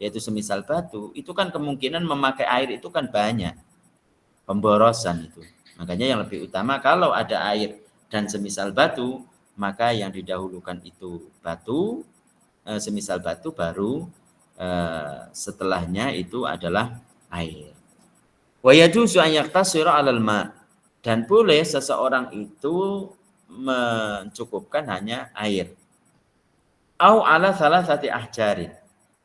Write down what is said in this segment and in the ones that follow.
yaitu semisal batu, itu kan kemungkinan memakai air itu kan banyak, pemborosan itu. Makanya yang lebih utama kalau ada air dan semisal batu, maka yang didahulukan itu batu, semisal batu, baru setelahnya itu adalah air. Wa yajuzu an yaktasira 'alal ma', dan boleh seseorang itu mencukupkan hanya air. Au 'ala salasati ahjarin,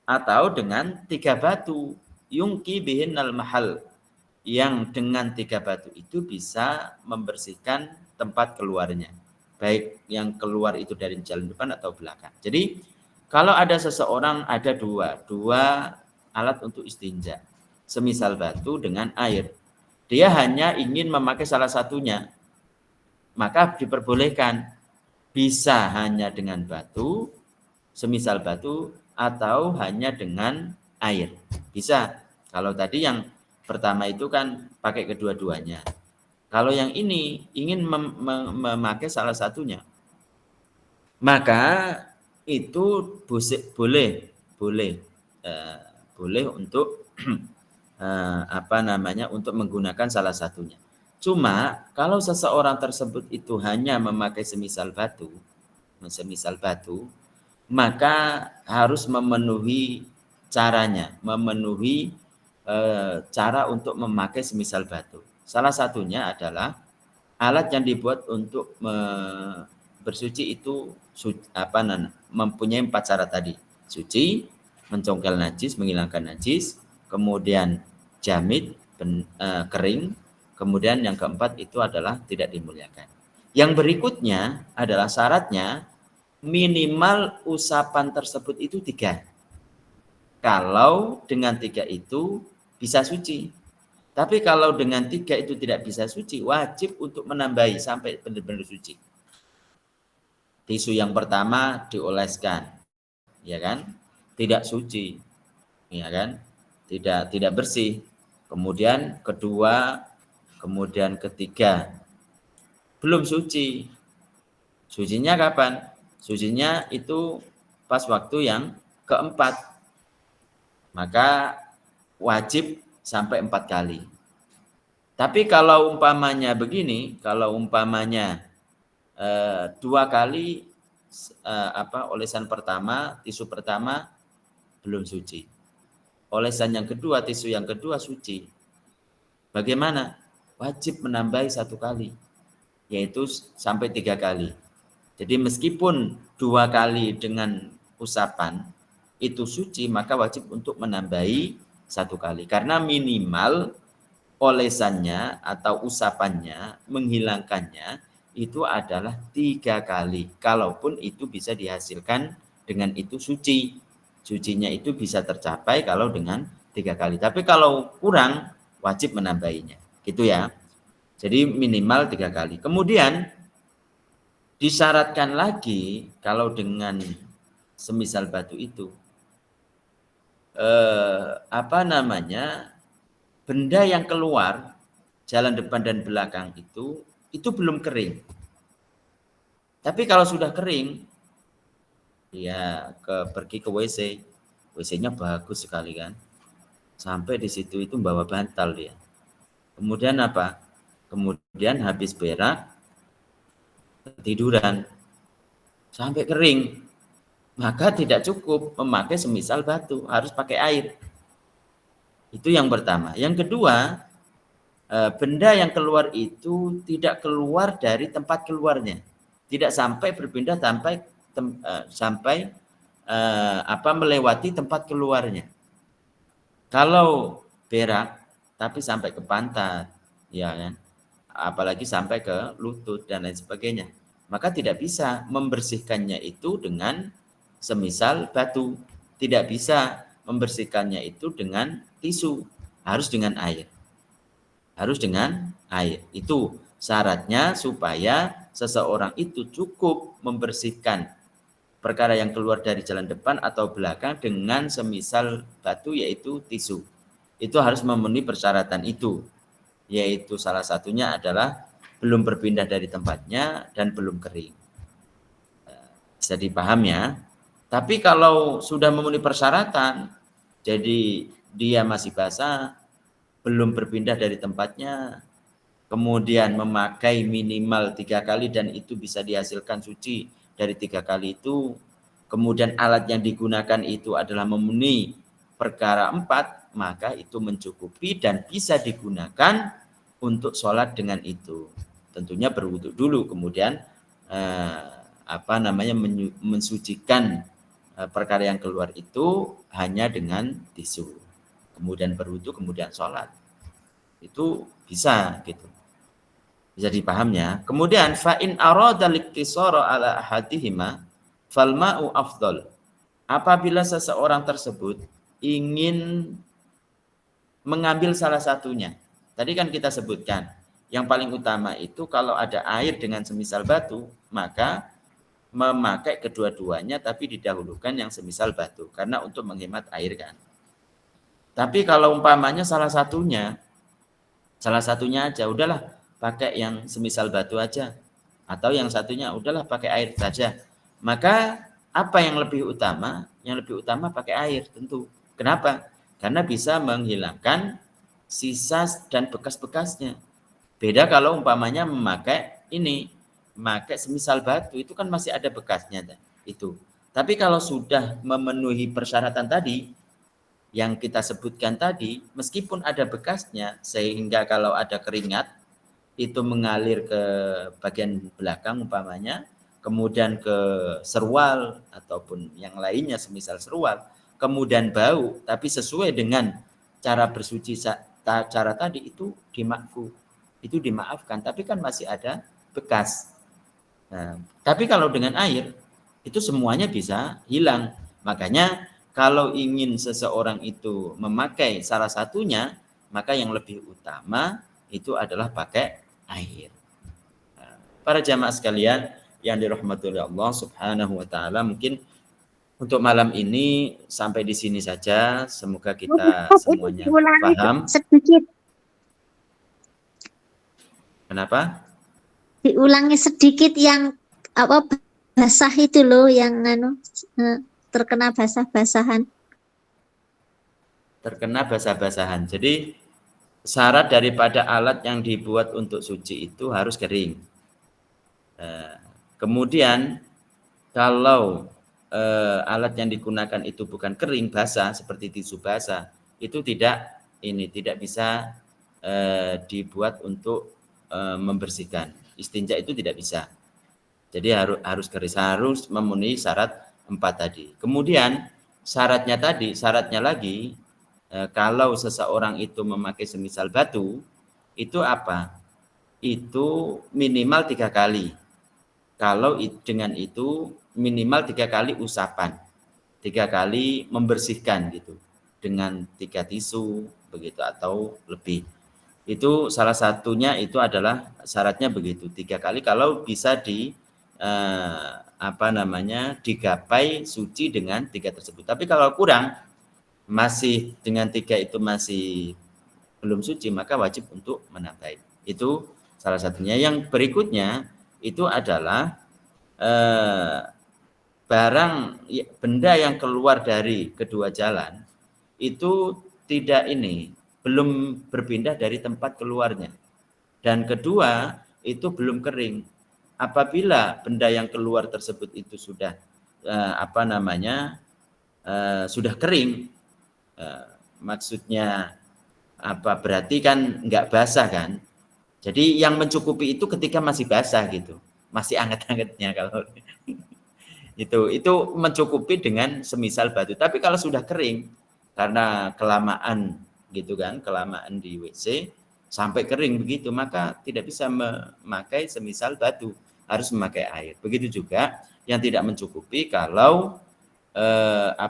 atau dengan 3 batu, yungki bihinnal mahal, yang dengan 3 batu itu bisa membersihkan tempat keluarnya, baik yang keluar itu dari jalan depan atau belakang. Jadi kalau ada seseorang ada dua alat untuk istinja, semisal batu dengan air, dia hanya ingin memakai salah satunya, maka diperbolehkan bisa hanya dengan batu, semisal batu, atau hanya dengan air. Bisa. Kalau tadi yang pertama itu kan pakai kedua-duanya. Kalau yang ini ingin memakai salah satunya, maka itu boleh untuk untuk menggunakan salah satunya. Cuma kalau seseorang tersebut itu hanya memakai semisal batu, maka harus memenuhi caranya, memenuhi cara untuk memakai semisal batu. Salah satunya adalah alat yang dibuat untuk bersuci itu mempunyai 4 syarat tadi. Suci, mencongkel najis, menghilangkan najis, kemudian jamid, kering, kemudian yang keempat itu adalah tidak dimuliakan. Yang berikutnya adalah syaratnya minimal usapan tersebut itu 3. Kalau dengan 3 itu bisa suci. Tapi kalau dengan 3 itu tidak bisa suci, wajib untuk menambahi sampai benar-benar suci. Tisu yang pertama dioleskan, ya kan? Tidak suci, ya kan? Tidak bersih. Kemudian kedua, kemudian ketiga belum suci. Sucinya kapan? Sucinya itu pas waktu yang keempat. Maka wajib sampai 4 kali. Tapi kalau umpamanya begini, kalau umpamanya 2 kali olesan pertama, tisu pertama belum suci. Olesan yang kedua, tisu yang kedua suci. Bagaimana? Wajib menambahi 1 kali, yaitu sampai 3 kali. Jadi meskipun 2 kali dengan usapan itu suci, maka wajib untuk menambahi 1 kali. Karena minimal olesannya atau usapannya, menghilangkannya itu adalah 3 kali. Kalaupun itu bisa dihasilkan dengan itu suci. Sucinya itu bisa tercapai kalau dengan 3 kali. Tapi kalau kurang, wajib menambahinya. Gitu ya. Jadi minimal 3 kali. Kemudian disyaratkan lagi kalau dengan semisal batu itu benda yang keluar jalan depan dan belakang itu belum kering. Tapi kalau sudah kering, ya pergi ke WC, WC-nya bagus sekali kan, sampai di situ itu bawa bantal dia. Kemudian apa? Kemudian habis berak tiduran sampai kering, maka tidak cukup memakai semisal batu, harus pakai air. Itu yang pertama. Yang kedua, benda yang keluar itu tidak keluar dari tempat keluarnya, tidak sampai berpindah sampai melewati tempat keluarnya. Kalau berak tapi sampai ke pantat, ya kan, apalagi sampai ke lutut dan lain sebagainya, maka tidak bisa membersihkannya itu dengan semisal batu, tidak bisa membersihkannya itu dengan tisu, harus dengan air. Harus dengan air. Itu syaratnya supaya seseorang itu cukup membersihkan perkara yang keluar dari jalan depan atau belakang dengan semisal batu, yaitu tisu. Itu harus memenuhi persyaratan itu. Yaitu salah satunya adalah belum berpindah dari tempatnya dan belum kering. Bisa dipaham ya. Tapi kalau sudah memenuhi persyaratan, jadi dia masih basah, belum berpindah dari tempatnya, kemudian memakai minimal 3 kali dan itu bisa dihasilkan suci dari 3 kali itu, kemudian alat yang digunakan itu adalah memenuhi perkara 4, maka itu mencukupi dan bisa digunakan untuk sholat dengan itu. Tentunya berwudu dulu, kemudian mensucikan perkara yang keluar itu hanya dengan tisu, kemudian berwudu, kemudian sholat. Itu bisa gitu, bisa dipahamnya. Kemudian fa in arada liktisara ala ahadihima fal ma'u afdal. Apabila seseorang tersebut ingin mengambil salah satunya, tadi kan kita sebutkan yang paling utama itu kalau ada air dengan semisal batu, maka memakai kedua-duanya tapi didahulukan yang semisal batu karena untuk menghemat air kan. Tapi kalau umpamanya salah satunya aja, udahlah pakai yang semisal batu aja, atau yang satunya udahlah pakai air saja. Maka apa yang lebih utama? Yang lebih utama pakai air tentu. Kenapa? Karena bisa menghilangkan sisa dan bekas-bekasnya. Beda kalau umpamanya memakai semisal batu, itu kan masih ada bekasnya itu. Tapi kalau sudah memenuhi persyaratan tadi yang kita sebutkan tadi, meskipun ada bekasnya, sehingga kalau ada keringat itu mengalir ke bagian belakang umpamanya, kemudian ke serwal ataupun yang lainnya semisal serwal, kemudian bau, tapi sesuai dengan cara bersuci cara tadi, itu dimaafkan, tapi kan masih ada bekas. Nah, tapi kalau dengan air itu semuanya bisa hilang. Makanya kalau ingin seseorang itu memakai salah satunya, maka yang lebih utama itu adalah pakai air. Nah, para jamaah sekalian yang dirahmati oleh Allah Subhanahu wa taala, mungkin untuk malam ini sampai di sini saja. Semoga kita semuanya paham. Sedikit. Kenapa? Diulangi sedikit yang basah itu loh, yang terkena basah-basahan. Terkena basah-basahan. Jadi syarat daripada alat yang dibuat untuk suci itu harus kering. Kemudian kalau alat yang digunakan itu bukan kering, basah seperti tisu basah, itu tidak bisa dibuat untuk membersihkan. Istinja itu tidak bisa. Jadi harus kering, harus memenuhi syarat 4 tadi. Kemudian syaratnya lagi, kalau seseorang itu memakai semisal batu, itu apa? Itu minimal 3 kali. Kalau dengan itu minimal 3 kali usapan, 3 kali membersihkan gitu, dengan 3 tisu begitu atau lebih. Itu salah satunya, itu adalah syaratnya begitu, 3 kali kalau bisa digapai suci dengan 3 tersebut. Tapi kalau kurang, masih dengan 3 itu masih belum suci, maka wajib untuk menambahi. Itu salah satunya. Yang berikutnya itu adalah benda yang keluar dari kedua jalan itu belum berpindah dari tempat keluarnya, dan kedua itu belum kering. Apabila benda yang keluar tersebut itu sudah sudah kering, maksudnya berarti kan nggak basah kan. Jadi yang mencukupi itu ketika masih basah gitu, masih anget-angetnya kalau itu mencukupi dengan semisal batu. Tapi kalau sudah kering karena kelamaan gitu kan, kelamaan di WC sampai kering begitu, maka tidak bisa memakai semisal batu, harus memakai air. Begitu juga yang tidak mencukupi kalau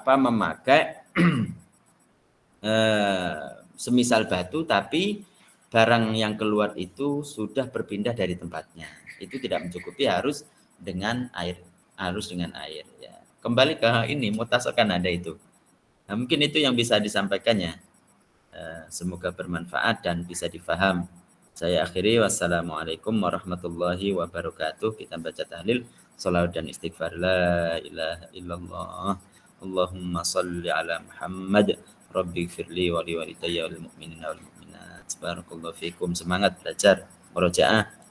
memakai semisal batu tapi barang yang keluar itu sudah berpindah dari tempatnya. Itu tidak mencukupi, harus dengan air. Ya. Kembali ke ini, mutasal kan ada itu. Nah, mungkin itu yang bisa disampaikannya. Semoga bermanfaat dan bisa difaham. Saya akhiri, wassalamualaikum warahmatullahi wabarakatuh. Kita baca tahlil. Salawat dan istighfar. La ilaha illallah. Allahumma salli ala Muhammad. Rabbi firli wa liwalidayya wal mu'minina wal mu'minat. Barakallahu fikum. Semangat belajar murojaah.